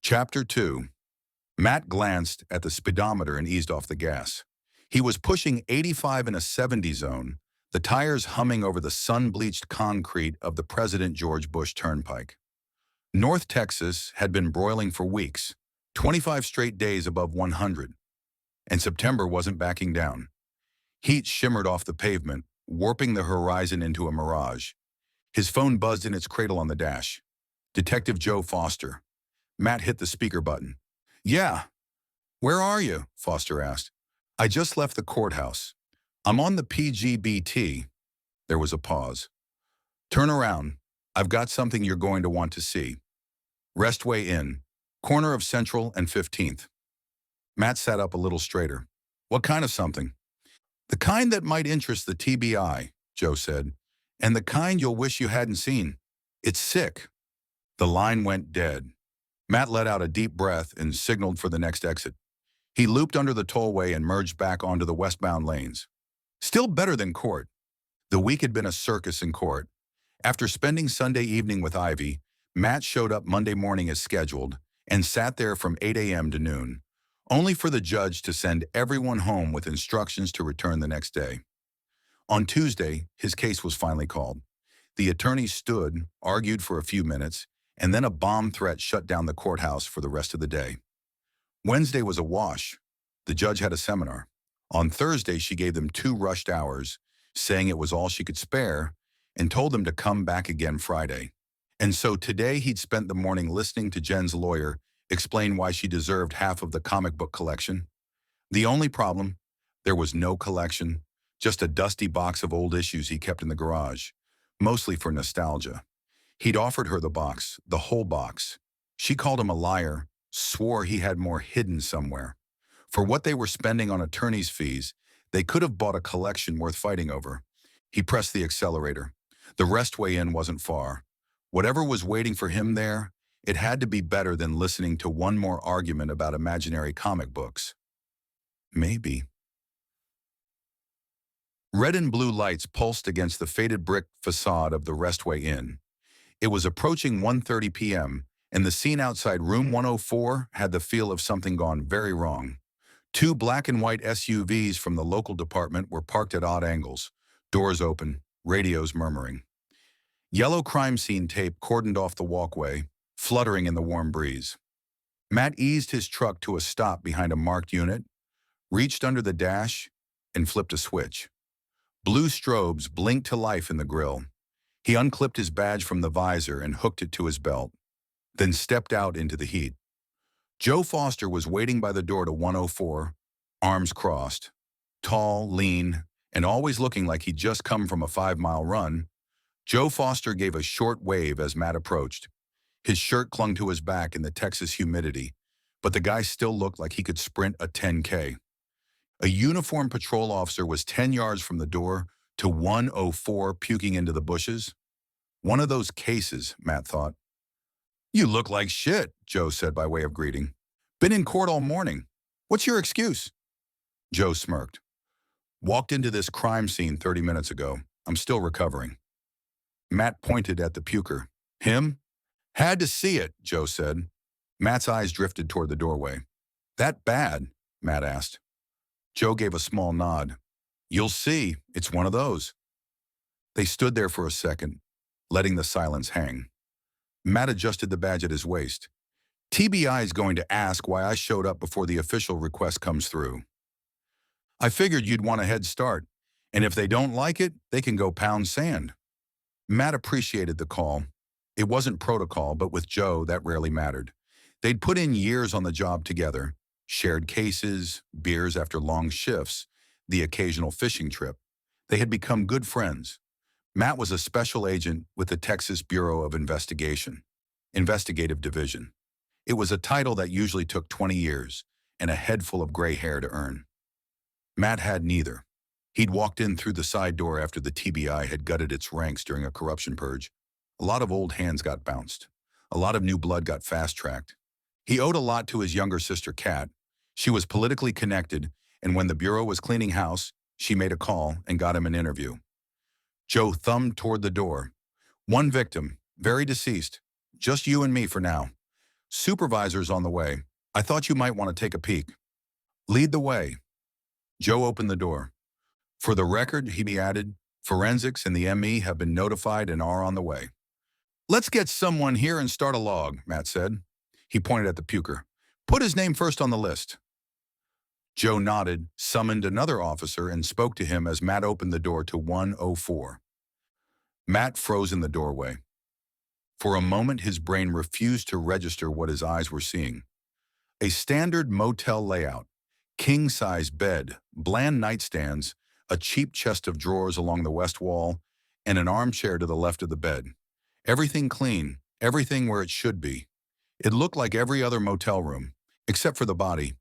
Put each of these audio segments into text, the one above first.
Chapter 2. Matt glanced at the speedometer and eased off the gas. He was pushing 85 in a 70 zone, the tires humming over the sun-bleached concrete of the President George Bush Turnpike. North Texas had been broiling for weeks, 25 straight days above 100, and September wasn't backing down. Heat shimmered off the pavement, warping the horizon into a mirage. His phone buzzed in its cradle on the dash. Detective Joe Foster. Matt hit the speaker button. "Yeah. Where are you?" Foster asked. "I just left the courthouse. I'm on the PGBT." There was a pause. "Turn around. I've got something you're going to want to see. Restway Inn, corner of Central and 15th. Matt sat up a little straighter. "What kind of something?" "The kind that might interest the TBI, Joe said, "and the kind you'll wish you hadn't seen. It's sick." The line went dead. Matt let out a deep breath and signaled for the next exit. He looped under the tollway and merged back onto the westbound lanes. Still better than court. The week had been a circus in court. After spending Sunday evening with Ivy, Matt showed up Monday morning as scheduled and sat there from 8 a.m. to noon, only for the judge to send everyone home with instructions to return the next day. On Tuesday, his case was finally called. The attorney stood, argued for a few minutes, and then a bomb threat shut down the courthouse for the rest of the day. Wednesday was a wash. The judge had a seminar. On Thursday, she gave them 2 rushed hours, saying it was all she could spare, and told them to come back again Friday. And so today he'd spent the morning listening to Jen's lawyer explain why she deserved half of the comic book collection. The only problem, there was no collection, just a dusty box of old issues he kept in the garage, mostly for nostalgia. He'd offered her the box, the whole box. She called him a liar, swore he had more hidden somewhere. For what they were spending on attorney's fees, they could have bought a collection worth fighting over. He pressed the accelerator. The Restway Inn wasn't far. Whatever was waiting for him there, it had to be better than listening to one more argument about imaginary comic books. Maybe. Red and blue lights pulsed against the faded brick facade of the Restway Inn. It was approaching 1:30 p.m., and the scene outside room 104 had the feel of something gone very wrong. 2 black and white SUVs from the local department were parked at odd angles, doors open, radios murmuring. Yellow crime scene tape cordoned off the walkway, fluttering in the warm breeze. Matt eased his truck to a stop behind a marked unit, reached under the dash, and flipped a switch. Blue strobes blinked to life in the grill. He unclipped his badge from the visor and hooked it to his belt, then stepped out into the heat. Joe Foster was waiting by the door to 104, arms crossed. Tall, lean, and always looking like he'd just come from a 5-mile run, Joe Foster gave a short wave as Matt approached. His shirt clung to his back in the Texas humidity, but the guy still looked like he could sprint a 10K. A uniformed patrol officer was 10 yards from the door to 104 puking into the bushes. One of those cases, Matt thought. "You look like shit," Joe said by way of greeting. "Been in court all morning. What's your excuse?" Joe smirked. "Walked into this crime scene 30 minutes ago. I'm still recovering." Matt pointed at the puker. "Him?" "Had to see it," Joe said. Matt's eyes drifted toward the doorway. "That bad?" Matt asked. Joe gave a small nod. "You'll see. It's one of those." They stood there for a second, letting the silence hang. Matt adjusted the badge at his waist. "TBI is going to ask why I showed up before the official request comes through. I figured you'd want a head start, and if they don't like it, they can go pound sand." Matt appreciated the call. It wasn't protocol, but with Joe, that rarely mattered. They'd put in years on the job together, shared cases, beers after long shifts, the occasional fishing trip. They had become good friends. Matt was a special agent with the Texas Bureau of Investigation, Investigative Division. It was a title that usually took 20 years and a head full of gray hair to earn. Matt had neither. He'd walked in through the side door after the TBI had gutted its ranks during a corruption purge. A lot of old hands got bounced. A lot of new blood got fast-tracked. He owed a lot to his younger sister, Kat. She was politically connected, and when the Bureau was cleaning house, she made a call and got him an interview. Joe thumbed toward the door. "One victim, very deceased. Just you and me for now. Supervisor's on the way. I thought you might want to take a peek. Lead the way. Joe opened the door. For the record, he added, forensics and the ME have been notified and are on the way. Let's get someone here and start a log, Matt said. He pointed at the puker. Put his name first on the list. Joe nodded, summoned another officer, and spoke to him as Matt opened the door to 104. Matt froze in the doorway. For a moment, his brain refused to register what his eyes were seeing. A standard motel layout, king-size bed, bland nightstands, a cheap chest of drawers along the west wall, and an armchair to the left of the bed. Everything clean, everything where it should be. It looked like every other motel room, except for the body.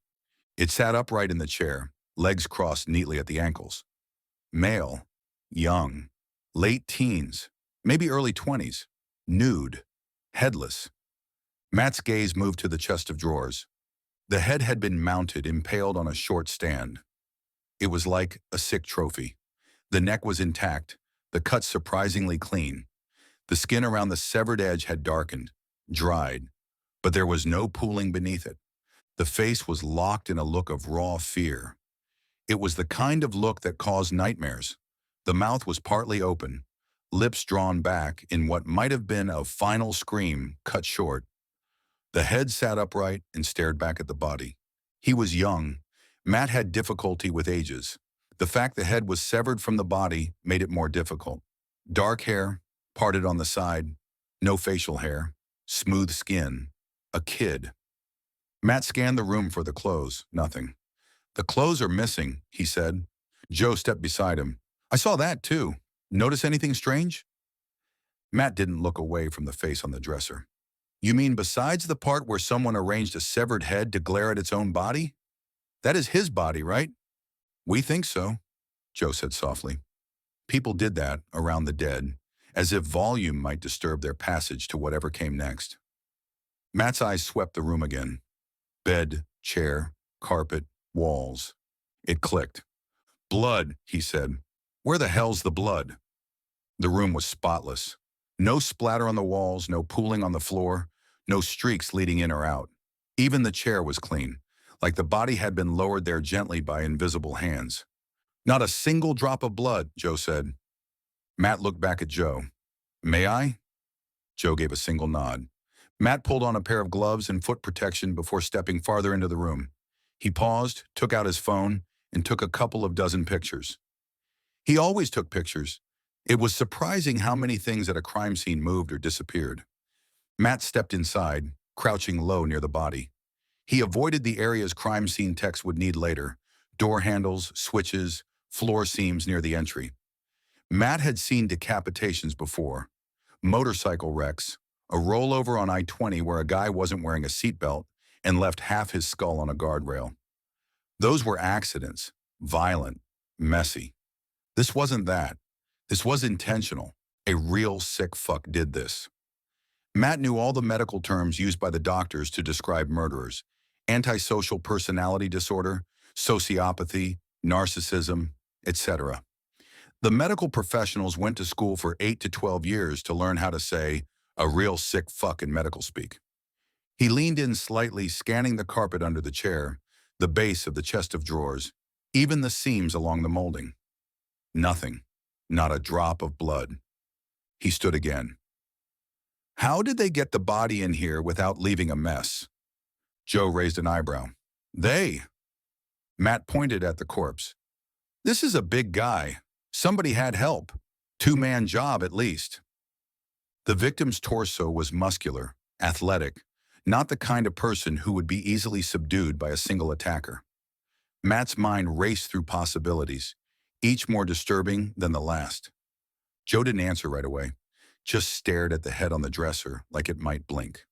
It sat upright in the chair, legs crossed neatly at the ankles. Male, young, late teens, maybe early 20s, nude, headless. Matt's gaze moved to the chest of drawers. The head had been mounted, impaled on a short stand. It was like a sick trophy. The neck was intact, the cut surprisingly clean. The skin around the severed edge had darkened, dried, but there was no pooling beneath it. The face was locked in a look of raw fear. It was the kind of look that caused nightmares. The mouth was partly open, lips drawn back in what might have been a final scream cut short. The head sat upright and stared back at the body. He was young. Matt had difficulty with ages. The fact the head was severed from the body made it more difficult. Dark hair, parted on the side, no facial hair, smooth skin, a kid. Matt scanned the room for the clothes, nothing. The clothes are missing, he said. Joe stepped beside him. I saw that too. Notice anything strange? Matt didn't look away from the face on the dresser. You mean besides the part where someone arranged a severed head to glare at its own body? That is his body, right? We think so, Joe said softly. People did that around the dead, as if volume might disturb their passage to whatever came next. Matt's eyes swept the room again. Bed, chair, carpet, walls. It clicked. Blood, he said. Where the hell's the blood? The room was spotless. No splatter on the walls, no pooling on the floor, no streaks leading in or out. Even the chair was clean, like the body had been lowered there gently by invisible hands. Not a single drop of blood, Joe said. Matt looked back at Joe. May I? Joe gave a single nod. Matt pulled on a pair of gloves and foot protection before stepping farther into the room. He paused, took out his phone, and took a couple of dozen pictures. He always took pictures. It was surprising how many things at a crime scene moved or disappeared. Matt stepped inside, crouching low near the body. He avoided the areas crime scene techs would need later: door handles, switches, floor seams near the entry. Matt had seen decapitations before. Motorcycle wrecks, a rollover on I-20 where a guy wasn't wearing a seatbelt and left half his skull on a guardrail. Those were accidents, violent, messy. This wasn't that. This was intentional. A real sick fuck did this. Matt knew all the medical terms used by the doctors to describe murderers: antisocial personality disorder, sociopathy, narcissism, etc. The medical professionals went to school for 8 to 12 years to learn how to say a real sick fuck in medical speak. He leaned in slightly, scanning the carpet under the chair, the base of the chest of drawers, even the seams along the molding. Nothing. Not a drop of blood. He stood again. How did they get the body in here without leaving a mess? Joe raised an eyebrow. They. Matt pointed at the corpse. This is a big guy. Somebody had help. Two-man job at least. The victim's torso was muscular, athletic, not the kind of person who would be easily subdued by a single attacker. Matt's mind raced through possibilities, each more disturbing than the last. Joe didn't answer right away, just stared at the head on the dresser like it might blink.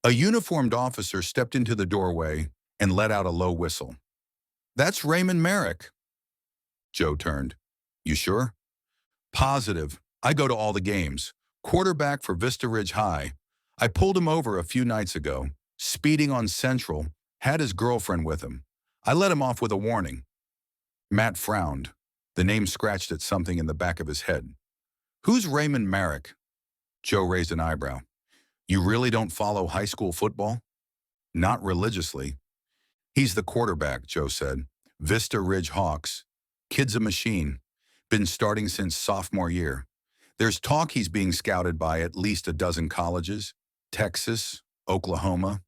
A uniformed officer stepped into the doorway and let out a low whistle. That's Raymond Merrick. Joe turned. You sure? Positive. I go to all the games. Quarterback for Vista Ridge High. I pulled him over a few nights ago, speeding on Central, had his girlfriend with him. I let him off with a warning. Matt frowned. The name scratched at something in the back of his head. Who's Raymond Merrick? Joe raised an eyebrow. You really don't follow high school football? Not religiously. He's the quarterback, Joe said. Vista Ridge Hawks. Kid's a machine. Been starting since sophomore year. There's talk he's being scouted by at least a dozen colleges. Texas, Oklahoma,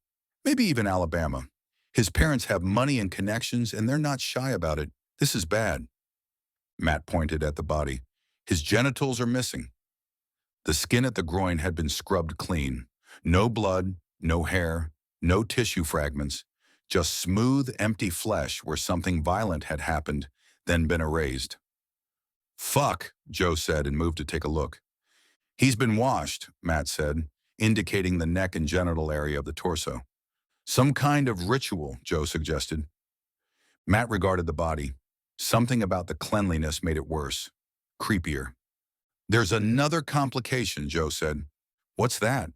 maybe even Alabama. His parents have money and connections, and they're not shy about it. This is bad. Matt pointed at the body. His genitals are missing. The skin at the groin had been scrubbed clean. No blood, no hair, no tissue fragments, just smooth, empty flesh where something violent had happened, then been erased. Fuck, Joe said and moved to take a look. He's been washed, Matt said, indicating the neck and genital area of the torso. Some kind of ritual, Joe suggested. Matt regarded the body. Something about the cleanliness made it worse. Creepier. There's another complication, Joe said. What's that?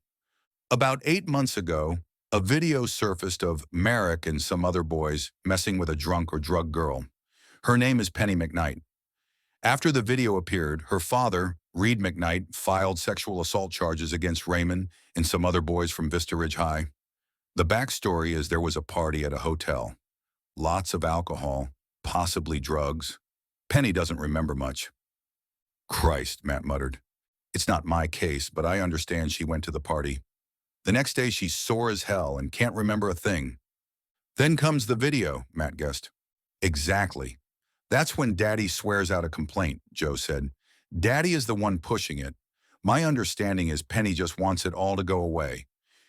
About 8 months ago, a video surfaced of Merrick and some other boys messing with a drunk or drugged girl. Her name is Penny McKnight. After the video appeared, her father, Reed McKnight, filed sexual assault charges against Raymond and some other boys from Vista Ridge High. The backstory is there was a party at a hotel. Lots of alcohol, possibly drugs. Penny doesn't remember much. Christ, Matt muttered. It's not my case, but I understand she went to the party. The next day she's sore as hell and can't remember a thing. Then comes the video, Matt guessed. Exactly. That's when Daddy swears out a complaint, Joe said. Daddy is the one pushing it. My understanding is Penny just wants it all to go away.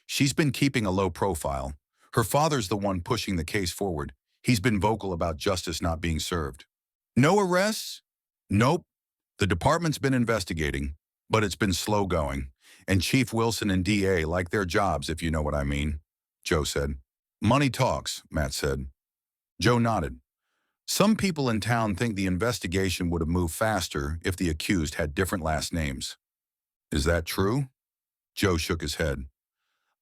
She's been keeping a low profile. Her father's the one pushing the case forward. He's been vocal about justice not being served. No arrests? Nope. The department's been investigating, but it's been slow going. And Chief Wilson and DA like their jobs, if you know what I mean, Joe said. Money talks, Matt said. Joe nodded. Some people in town think the investigation would have moved faster if the accused had different last names. Is that true? Joe shook his head.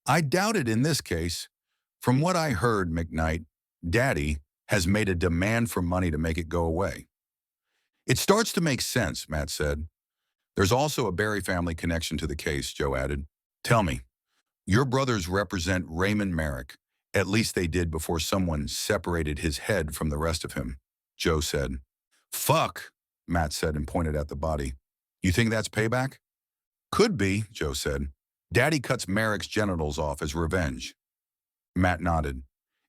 I doubt it in this case. From what I heard, McKnight, Daddy has made a demand for money to make it go away. It starts to make sense, Matt said. There's also a Barry family connection to the case, Joe added. Tell me, your brothers represent Raymond Merrick. At least they did before someone separated his head from the rest of him, Joe said. Fuck, Matt said and pointed at the body. You think that's payback? Could be, Joe said. Daddy cuts Merrick's genitals off as revenge. Matt nodded.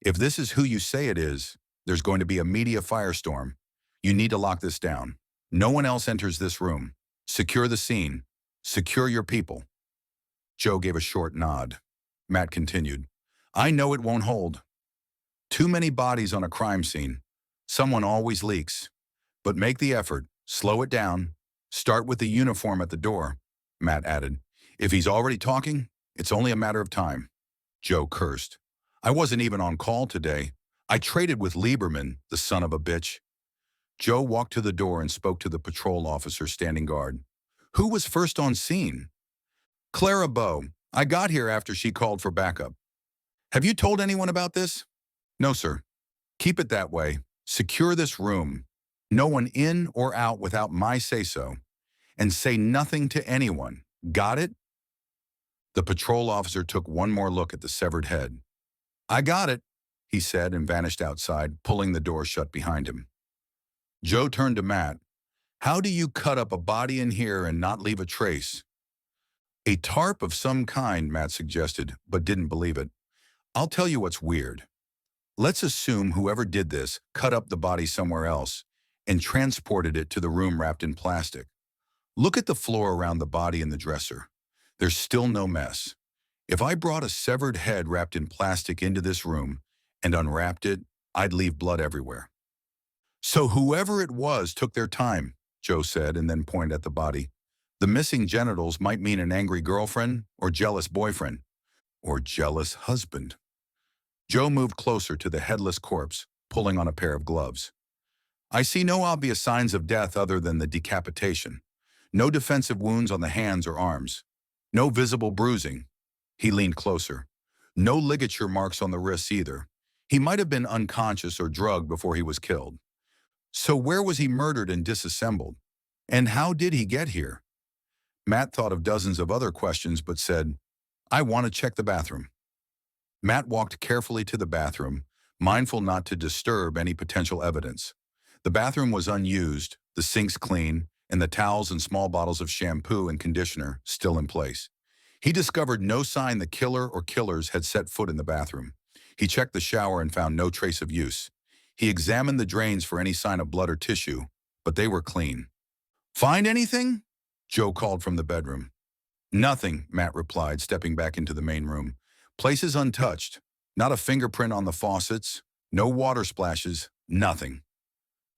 If this is who you say it is, there's going to be a media firestorm. You need to lock this down. No one else enters this room. Secure the scene. Secure your people. Joe gave a short nod. Matt continued. I know it won't hold. Too many bodies on a crime scene. Someone always leaks. But make the effort. Slow it down. Start with the uniform at the door, Matt added. If he's already talking, it's only a matter of time. Joe cursed. I wasn't even on call today. I traded with Lieberman, the son of a bitch. Joe walked to the door and spoke to the patrol officer standing guard. Who was first on scene? Clara Bow. I got here after she called for backup. Have you told anyone about this? No, sir. Keep it that way. Secure this room. No one in or out without my say-so. And say nothing to anyone. Got it? The patrol officer took one more look at the severed head. I got it, he said and vanished outside, pulling the door shut behind him. Joe turned to Matt. How do you cut up a body in here and not leave a trace? A tarp of some kind, Matt suggested, but didn't believe it. I'll tell you what's weird. Let's assume whoever did this cut up the body somewhere else and transported it to the room wrapped in plastic. Look at the floor around the body and the dresser. There's still no mess. If I brought a severed head wrapped in plastic into this room and unwrapped it, I'd leave blood everywhere. So whoever it was took their time, Joe said, and then pointed at the body. The missing genitals might mean an angry girlfriend or jealous boyfriend or jealous husband. Joe moved closer to the headless corpse, pulling on a pair of gloves. I see no obvious signs of death other than the decapitation. No defensive wounds on the hands or arms. No visible bruising. He leaned closer. No ligature marks on the wrists either. He might have been unconscious or drugged before he was killed. So where was he murdered and disassembled? And how did he get here? Matt thought of dozens of other questions but said, I want to check the bathroom. Matt walked carefully to the bathroom, mindful not to disturb any potential evidence. The bathroom was unused, the sinks clean, and the towels and small bottles of shampoo and conditioner still in place. He discovered no sign the killer or killers had set foot in the bathroom. He checked the shower and found no trace of use. He examined the drains for any sign of blood or tissue, but they were clean. Find anything? Joe called from the bedroom. Nothing, Matt replied, stepping back into the main room. Place is untouched. Not a fingerprint on the faucets, no water splashes, nothing.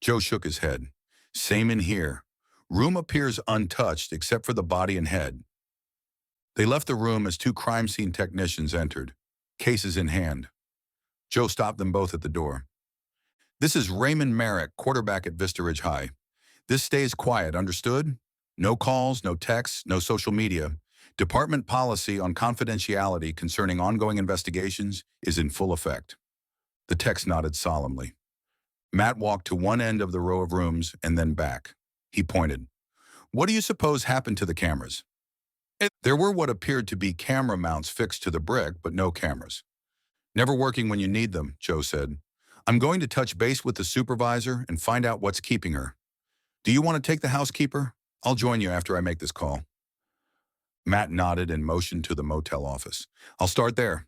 Joe shook his head. Same in here. Room appears untouched except for the body and head. They left the room as two crime scene technicians entered, cases in hand. Joe stopped them both at the door. This is Raymond Merrick, quarterback at Vista Ridge High. This stays quiet, understood? No calls, no texts, no social media. Department policy on confidentiality concerning ongoing investigations is in full effect. The text nodded solemnly. Matt walked to one end of the row of rooms and then back. He pointed. What do you suppose happened to the cameras? There were what appeared to be camera mounts fixed to the brick, but no cameras. Never working when you need them, Joe said. I'm going to touch base with the supervisor and find out what's keeping her. Do you want to take the housekeeper? I'll join you after I make this call. Matt nodded and motioned to the motel office. I'll start there.